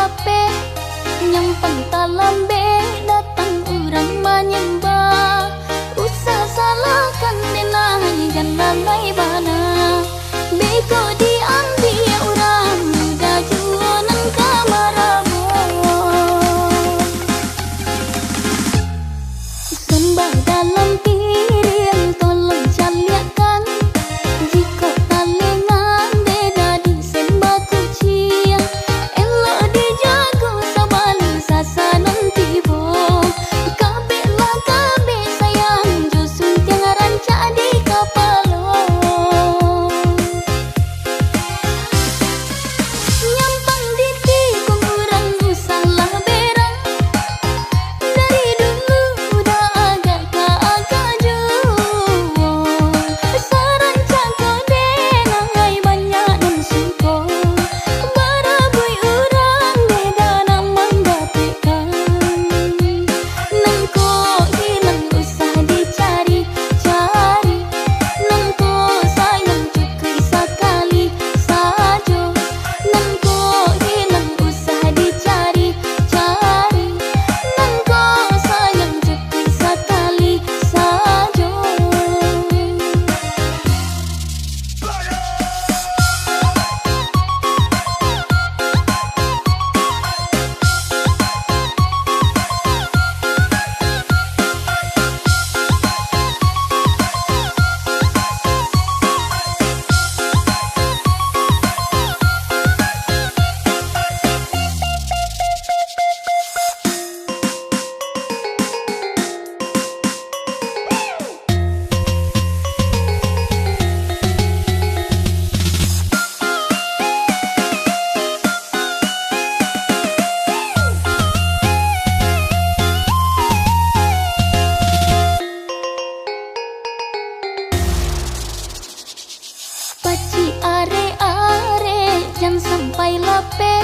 lape nyampang talambe datang urang menyembah usah salahkan denai dan lalai bana beko diambil urang muda jualan kamarabo sembah dalam piring tolong caliakan jika talengan beda disembah kucing elok dijago sabali sasanan tibo kabeh lah kabeh sayang josun tiang rancak di kapalo nyampang diti kurang usahlah berang dari dulu udah agak juo sarancak kau denai banyak dan suko barabui urang beda namang dapekan nengko hilang usah dicari-cari nengko sayang cukup sekali saja nengko hilang usah dicari-cari nengko sayang cukup sekali saja. Paci are-are jangan sampai lape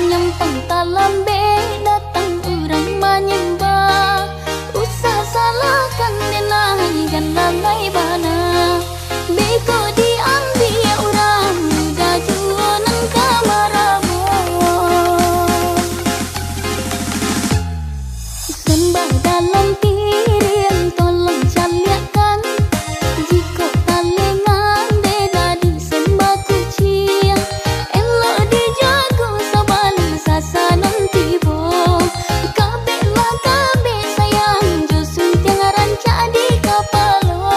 nyampang talambe datang urang menyembah usah salahkan denai dan lalai bana beko diambil urang muda jualan kamarabo sembah dalam piring tolong caliakan jika talengan beda disembah kucing elok dijago sabali sasanan tibo kabeh lah kabeh sayang josun tiang rancak di kapalo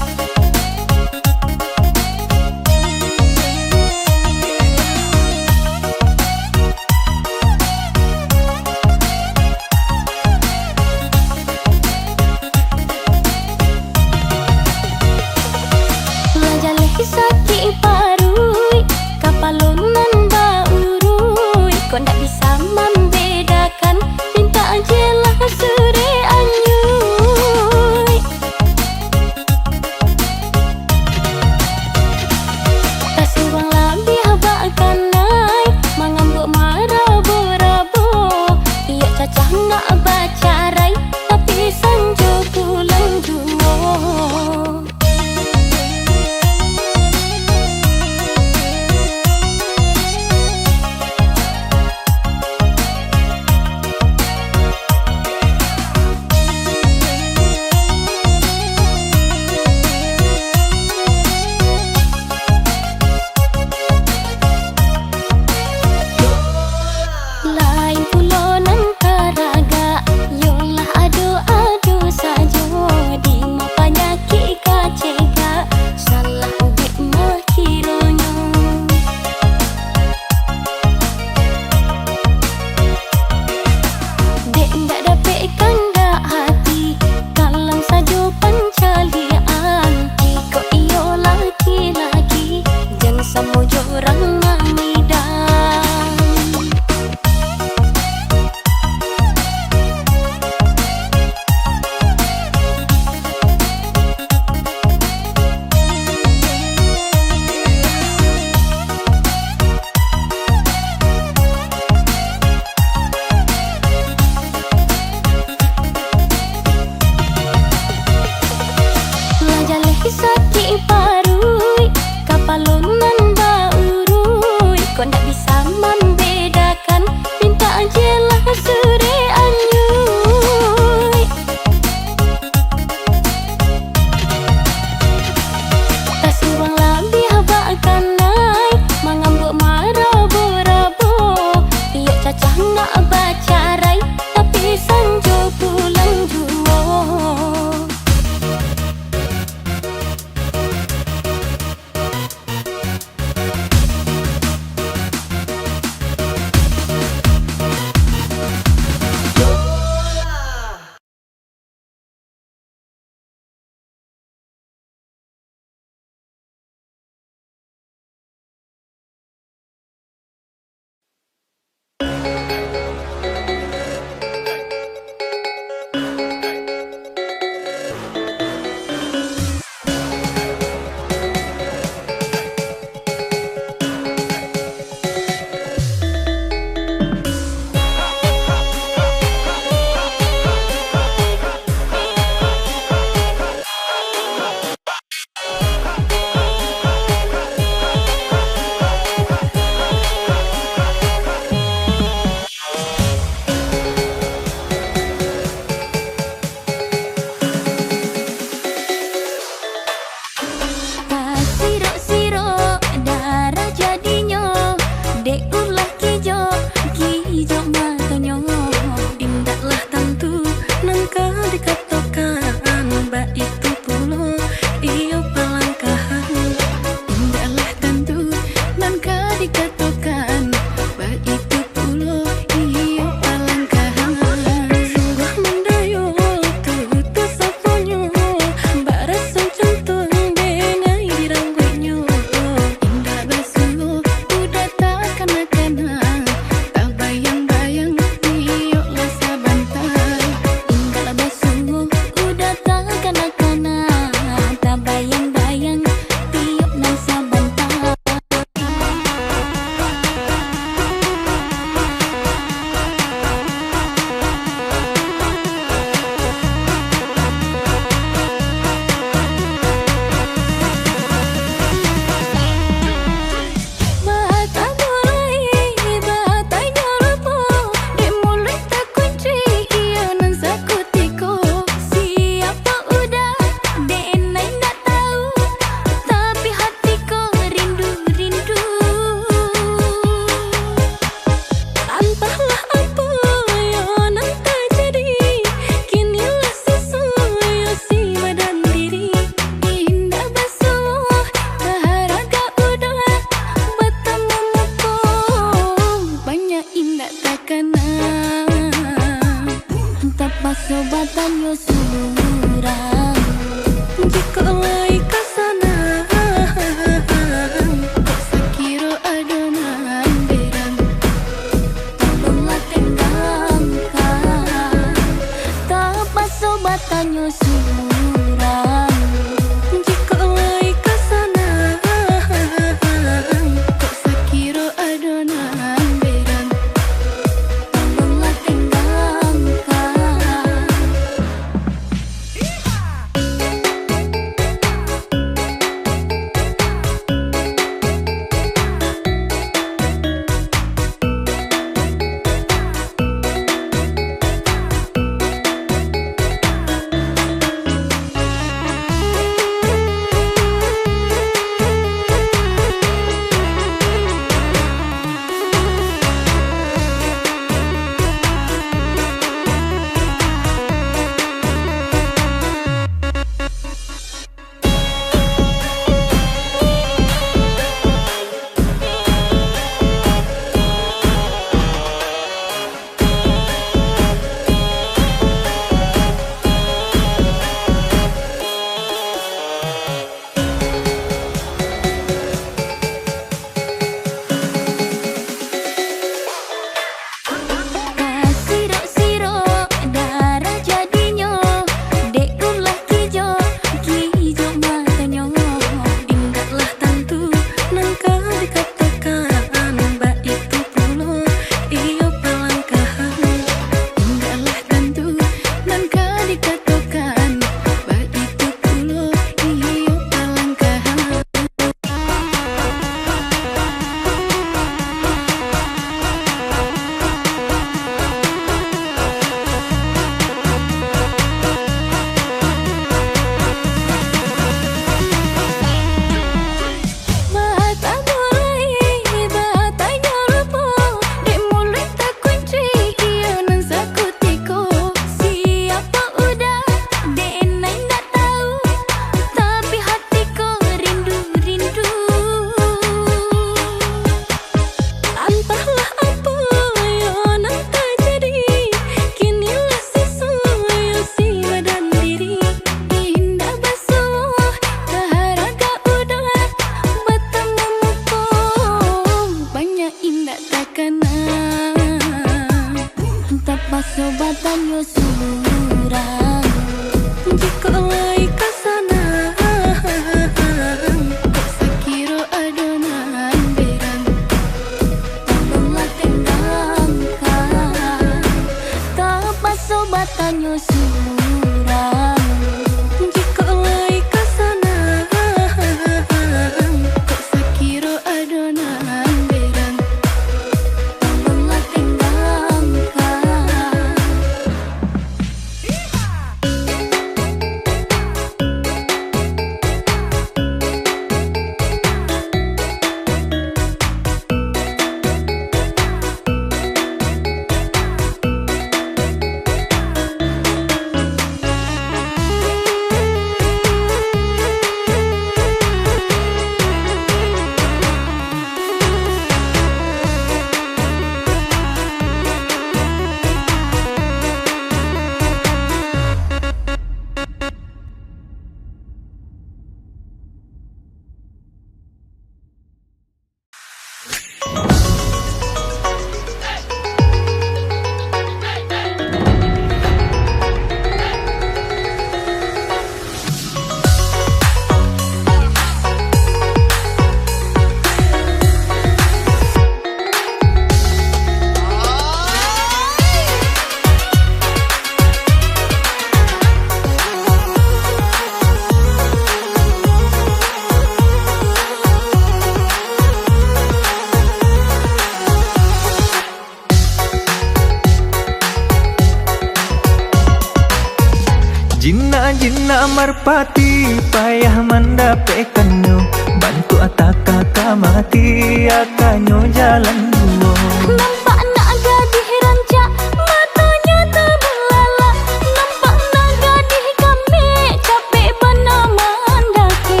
Jinna marpati payah mendapatkanmu, bantu kakak mati akannya jalan dua. Nampak nak gadis rancak matanya terbelalak, nampak nak gadis kami capek bernama andake.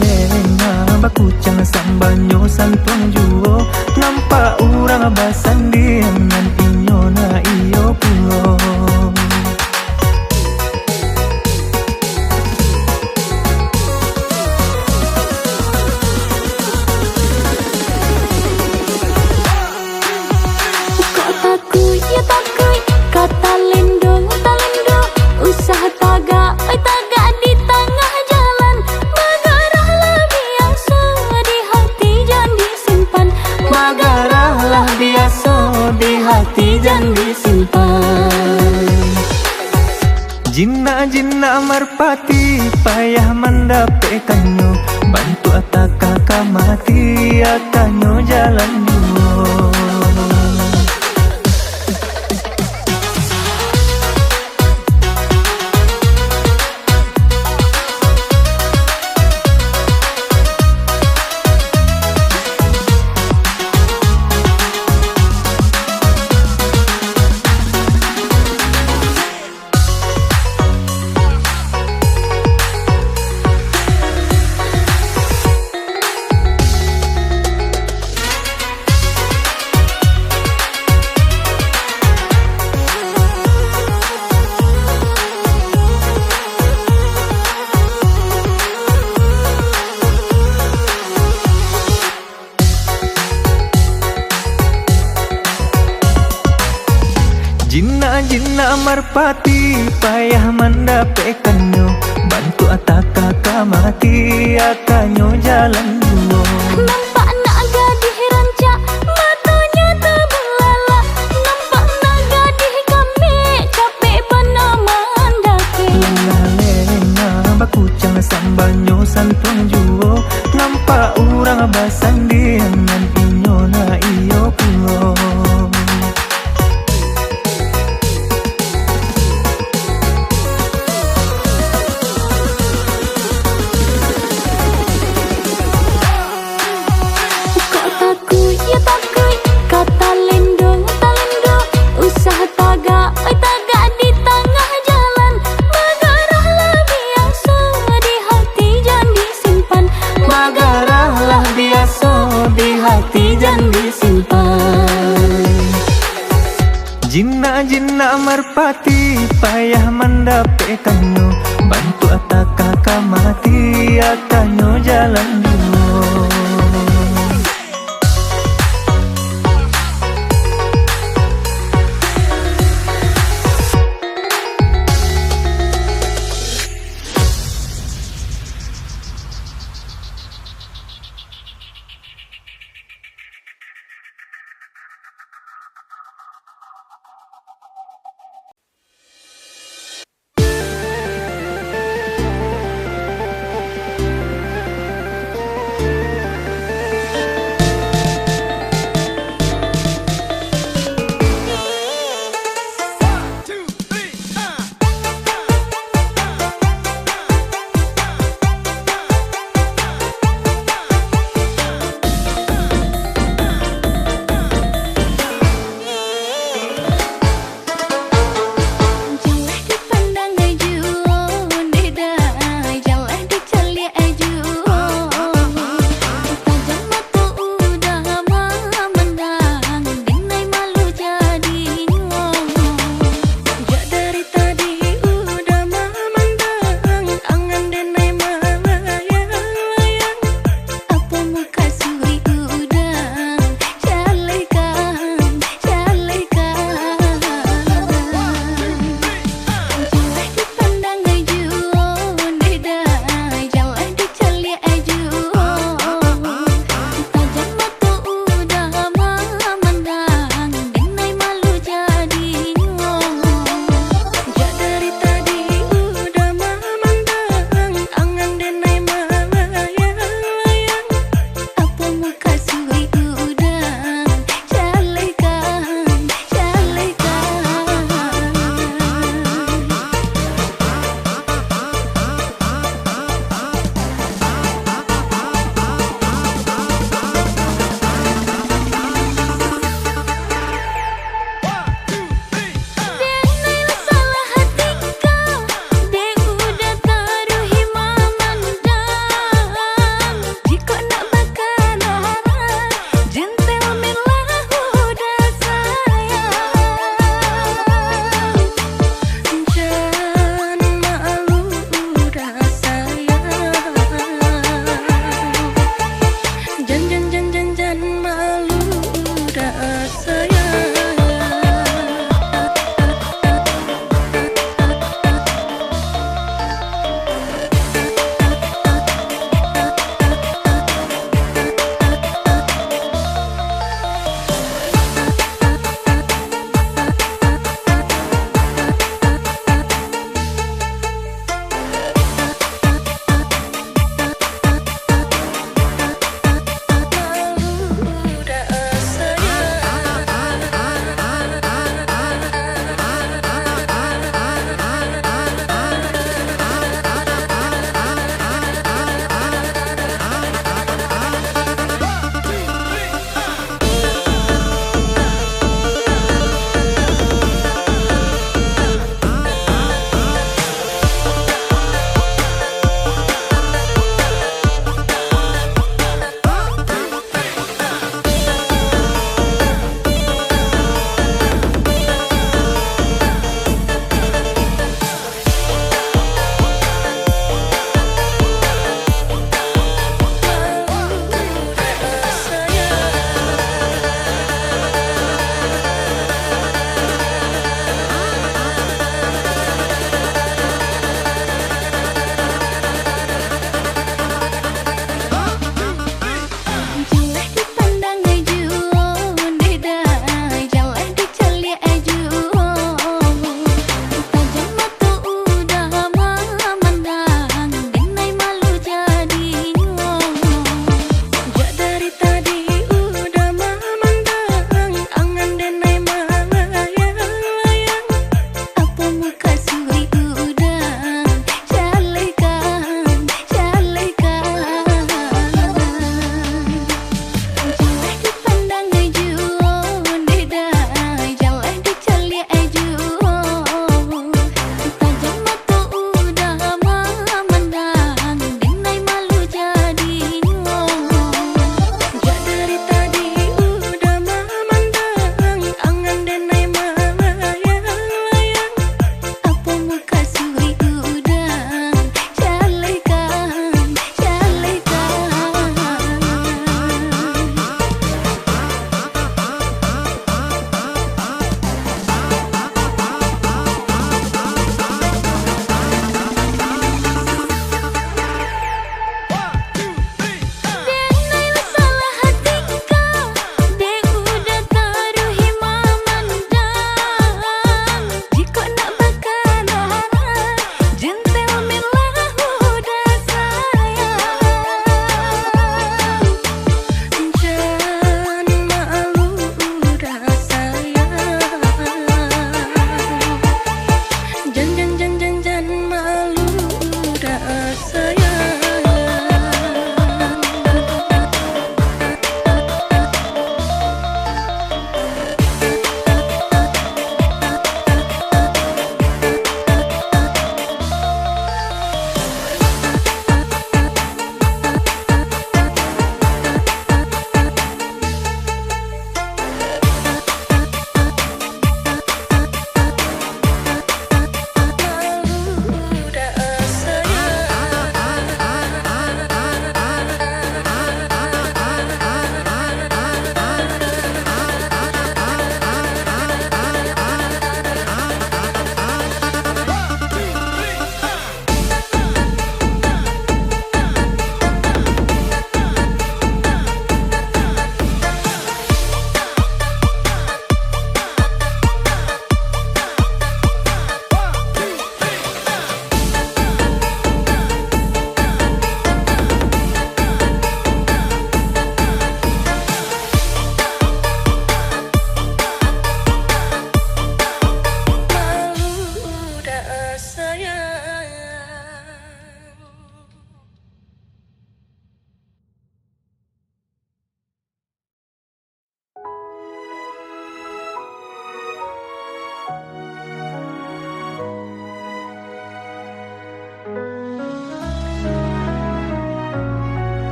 Lena bakucang sambanyo santuang juo, nampak orang basandian nan inyo na iyo pulo. Jinna merpati payah mendapatkannya, bantu atak kakak mati akannya jalan dua. Jinna merpati payah mendapatkannya, bantu atak kakak mati akannya jalan dua. Nampak nak gadis rancak, matanya terbelala. Nampak nak gadis kami, capek benar mandake. Lenga bakucang sambanyo santuang juo, nampak urang basandi dengan inyo na iyo pulo. Kata lendo, talendo, usaha tagak di tengah jalan. Magarahlah biasa di hati jangan disimpan. Magarahlah biasa di hati jangan disimpan. Jinna merpati payah mendapatkannya, bantu atak kakak mati akannya jalan dua.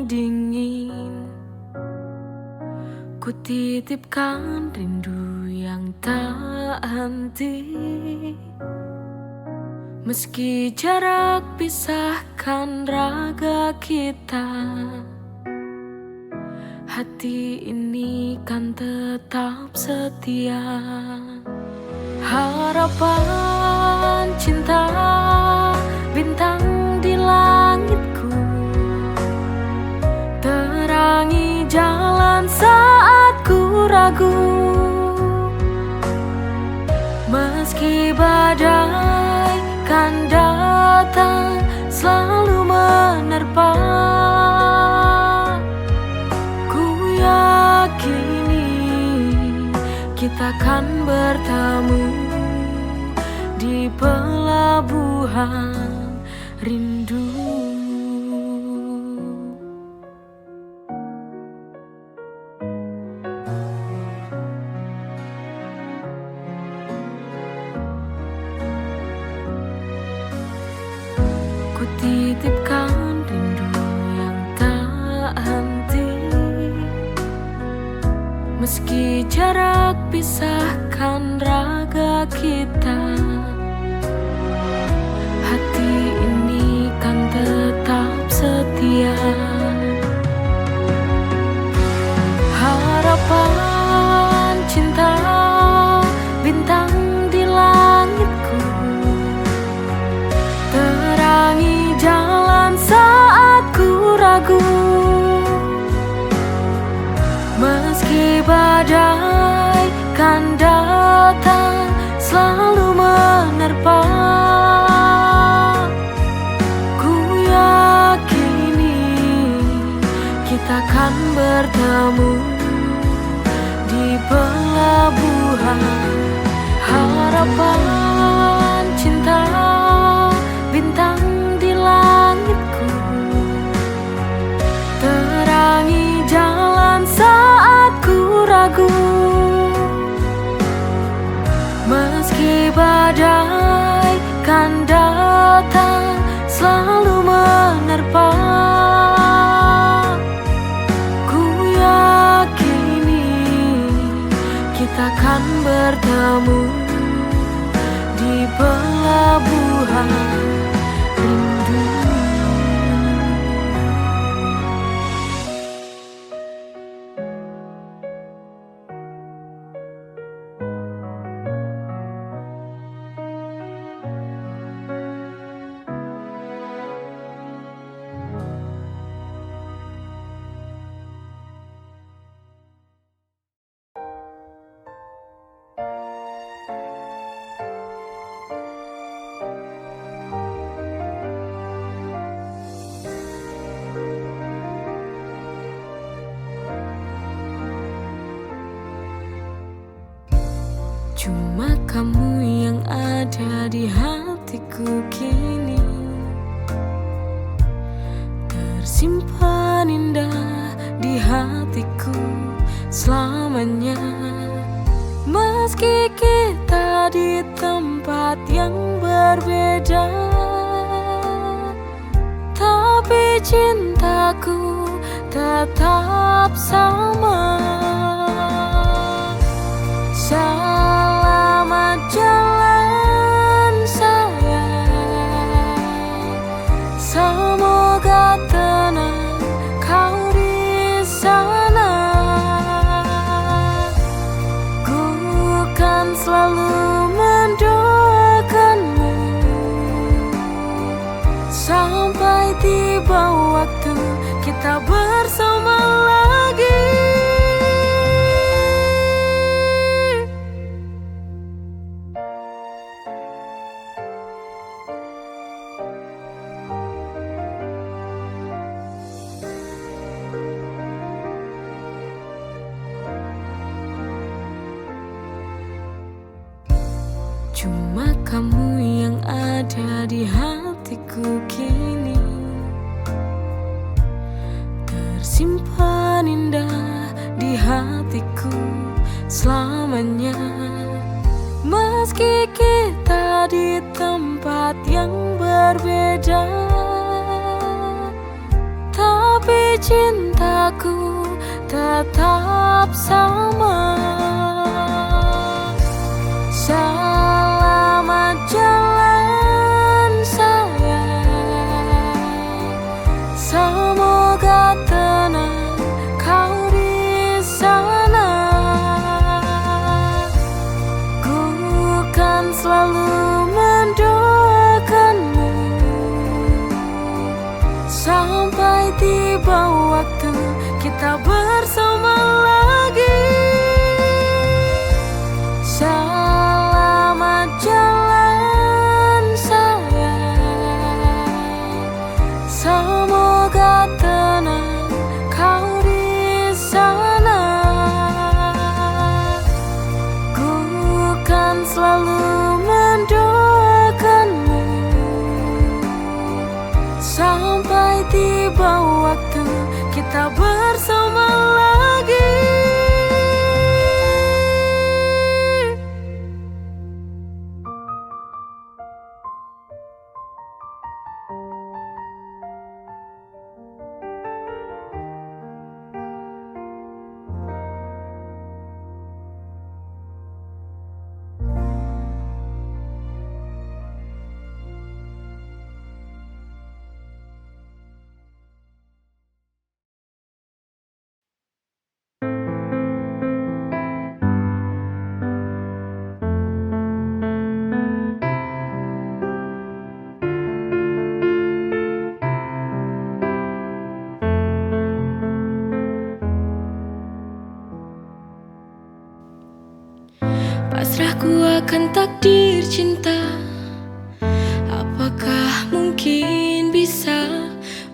yang dingin, ku titipkan rindu yang tak henti. Meski jarak pisahkan raga kita, hati ini kan tetap setia. Harapan cinta bintang di langitku, terangi jalan saat ku ragu. Meski badai kan datang selalu menerpa, ku yakini kita kan bertemu di pelabuhan rindu. Ku titipkan rindu yang tak henti, meski jarak pisahkan raga kita, hati ini kan tetap setia. Harapan cinta bintang di langitku, terangi jalan saat ku ragu. Meski badai kan datang selalu menerpa, ku yakini kita kan bertemu di pelabuhan. Harapan cinta bintang di langitku, terangi jalan saat ku ragu. Meski badai kan datang selalu menerpa, ku yakini kita kan bertemu di pelabuhan rindu. Cuma kamu yang ada di hatiku kini, tersimpan indah di hatiku selamanya. Meski kita di tempat yang berbeda, tapi cintaku tetap sama. Selamat jalan sayang, semoga tenang kau di sana. Ku kan selalu mendoakanmu sampai tiba waktu kita bersama lagi. Cuma kamu yang ada di hatiku kini, tersimpan indah di hatiku selamanya. Meski kita di tempat yang berbeda, tapi cintaku tetap sama. Selamat jalan sayang, semoga tenang kau di sana. Ku kan selalu mendoakanmu sampai tiba waktu kita bersama lagi. Selamat jalan sayang, semoga tenang kau di sana. Ku kan selalu mendoakanmu sampai tiba waktu kita bersama lagi. Pasrahku akan takdir cinta. Apakah mungkin bisa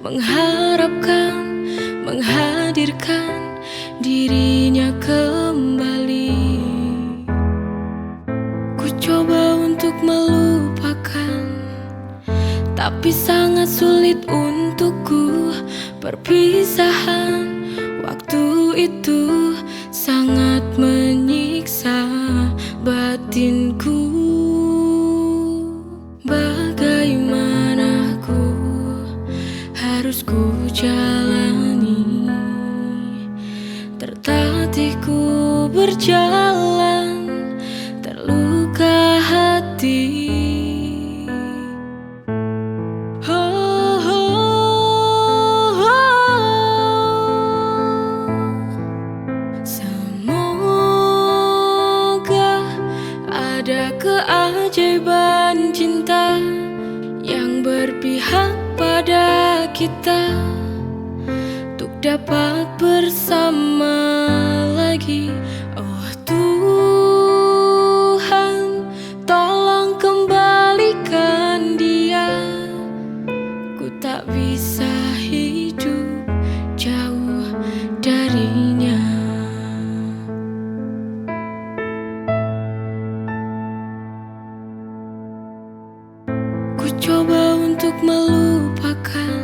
mengharapkan, menghadirkan dirinya kembali? Ku coba untuk melupakan, tapi sangat sulit untukku. Perpisahan waktu itu sangat menyiksa batinku. Bagaimana ku harus ku jalani? Tertatih ku berjalan, terluka hati. Ada keajaiban cinta yang berpihak pada kita untuk dapat bersama lagi. Oh Tuhan, tolong kembalikan dia. Ku tak bisa hidup jauh darinya. Coba untuk melupakan,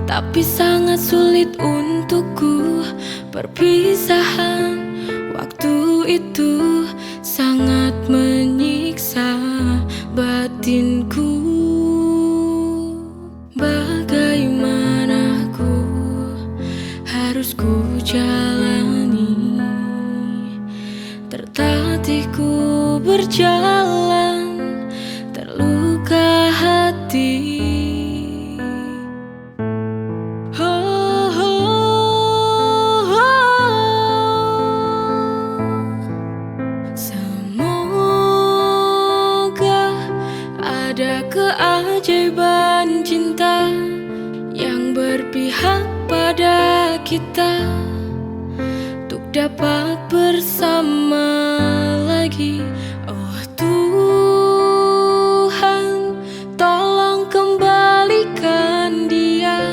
tapi sangat sulit untukku. Perpisahan waktu itu sangat menyiksa batinku. Bagaimana ku harus ku jalani? Tertatih ku berjalan, terluka hati. Semoga ada keajaiban cinta yang berpihak pada kita untuk dapat bersama lagi. Oh Tuhan, tolong kembalikan dia.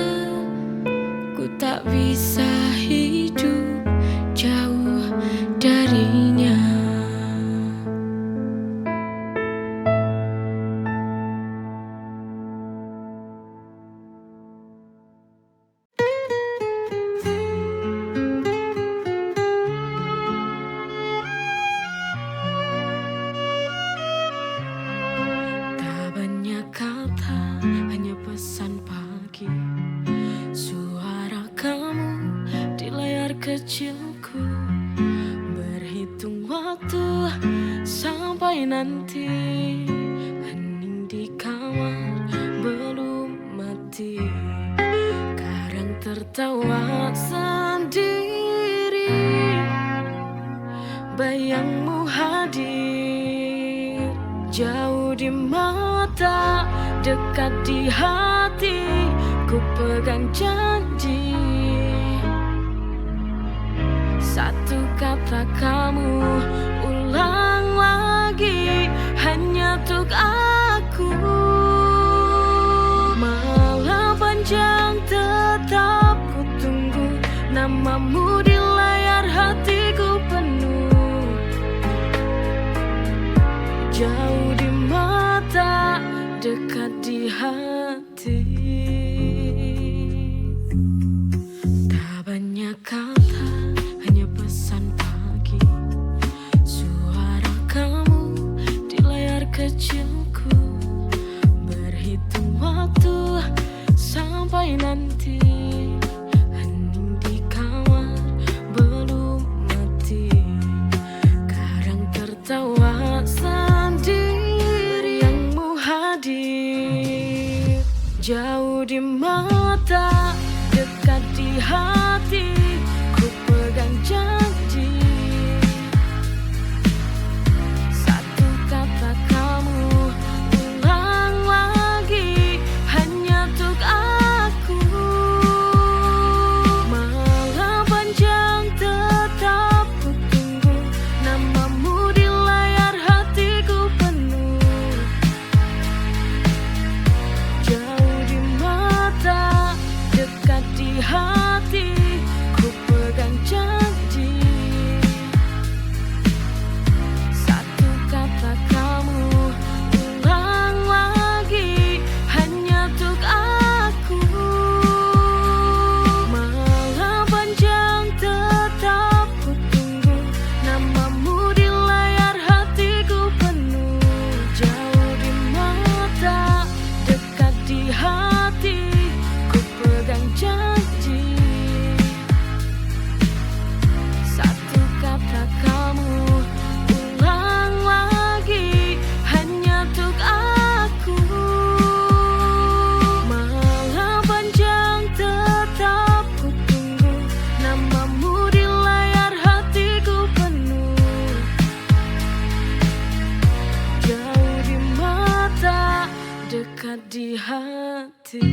Ku tak bisa hidup jauh darinya. sampai nanti. Hening di kamar belum mati, kadang tertawa sendiri. Bayangmu hadir, jauh di mata, dekat di hati. Ku pegang janji, satu kata kamu ulang lagi, hanya untuk aku. Malam panjang tetap ku tunggu, namamu di layar hatiku penuh. Jauh di mata, dekat di hati. Tak banyak kata, hanya pesan pagi. Suara kamu di layar kecilku, berhitung waktu sampai nanti. Hening di kamar belum mati, kadang tertawa sendiri. Yangmu hadir, jauh di mata, dekat di hati. Ku pegang janji, satu kata kamu ulang lagi, hanya untuk aku. Malam panjang tetap ku tunggu, namamu di layar hatiku penuh. Jauh di mata, dekat di hati. Ku pegang janji, satu kata kamu ulang lagi, hanya untuk aku. Malam panjang tetap ku tunggu, namamu di layar hatiku penuh. Jauh di mata, dekat di hati. Ku pegang janji, satu kata kamu ulang lagi, hanya untuk aku. Malam panjang tetap ku tunggu, namamu di layar hatiku penuh. Jauh di mata, dekat di hati.